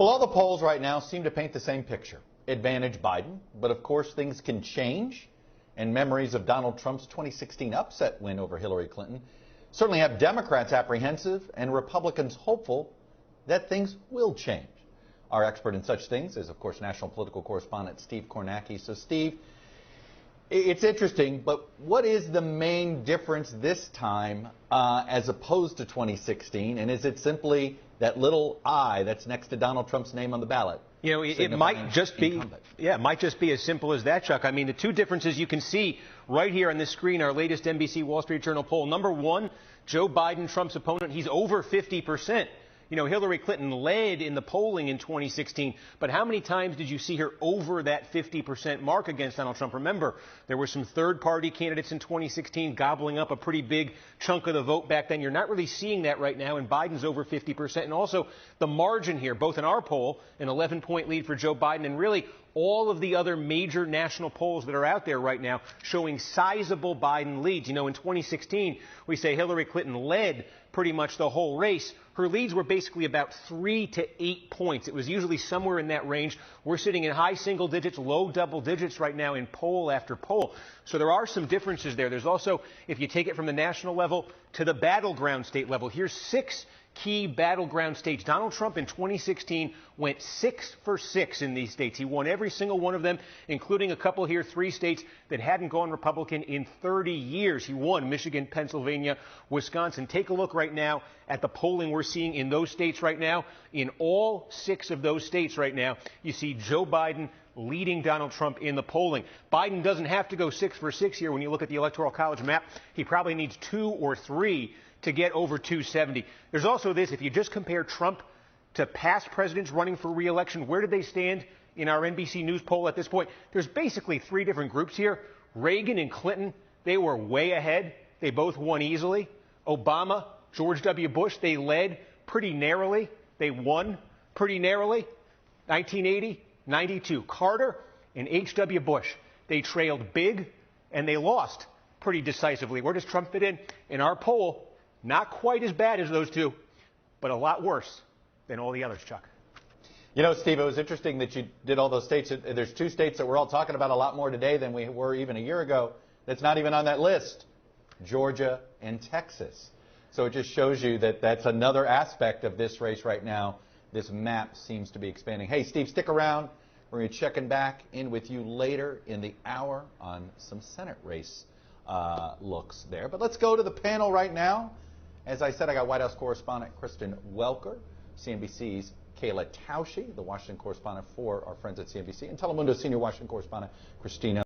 Well, all the polls right now seem to paint the same picture. Advantage Biden, but of course things can change. And memories of Donald Trump's 2016 upset win over Hillary Clinton certainly have Democrats apprehensive and Republicans hopeful that things will change. Our expert in such things is, of course, national political correspondent Steve Kornacki. So, Steve, it's interesting, but what is the main difference this time as opposed to 2016? And is it simply that little I that's next to Donald Trump's name on the ballot? You know, it might just be, it might just be as simple as that, Chuck. I mean, the two differences you can see right here on this screen, our latest NBC Wall Street Journal poll. Number one, Joe Biden, Trump's opponent, he's over 50%. You know, Hillary Clinton led in the polling in 2016, but how many times did you see her over that 50% mark against Donald Trump? Remember, there were some third-party candidates in 2016 gobbling up a pretty big chunk of the vote back then. You're not really seeing that right now, and Biden's over 50%. And also the margin here, both in our poll, an 11-point lead for Joe Biden, and really all of the other major national polls that are out there right now showing sizable Biden leads. You know, in 2016, we say Hillary Clinton led pretty much the whole race. Her leads were basically about 3 to 8 points. It was usually somewhere in that range. We're sitting in high single digits, low double digits right now in poll after poll. So there are some differences there. There's also, if you take it from the national level to the battleground state level, here's 6 key battleground states. Donald Trump in 2016 went 6 for 6 in these states. He won every single one of them, including a couple here, 3 states that hadn't gone Republican in 30 years. He won Michigan, Pennsylvania, Wisconsin. Take a look right now at the polling we're seeing in those states right now. In all 6 of those states right now, you see Joe Biden leading Donald Trump in the polling. Biden doesn't have to go 6 for 6 here when you look at the Electoral College map. He probably needs 2 or 3 to get over 270. There's also this, if you just compare Trump to past presidents running for re-election, where did they stand in our NBC News poll at this point? There's basically 3 different groups here. Reagan and Clinton, they were way ahead. They both won easily. Obama, George W. Bush, they led pretty narrowly. They won pretty narrowly. 1980, 92. Carter and H.W. Bush, they trailed big and they lost pretty decisively. Where does Trump fit in? In our poll, not quite as bad as those two, but a lot worse than all the others, Chuck. You know, Steve, it was interesting that you did all those states. There's 2 states that we're all talking about a lot more today than we were even a year ago. That's not even on that list. Georgia and Texas. So it just shows you that that's another aspect of this race right now. This map seems to be expanding. Hey, Steve, stick around. We're going to be checking back in with you later in the hour on some Senate race looks there. But let's go to the panel right now. As I said, I got White House correspondent Kristen Welker, CNBC's Kayla Tausche, the Washington correspondent for our friends at CNBC, and Telemundo senior Washington correspondent Christina.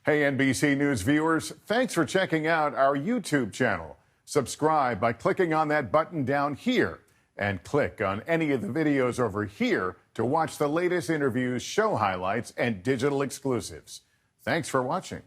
Hey, NBC News viewers, thanks for checking out our YouTube channel. Subscribe by clicking on that button down here and click on any of the videos over here to watch the latest interviews, show highlights, and digital exclusives. Thanks for watching.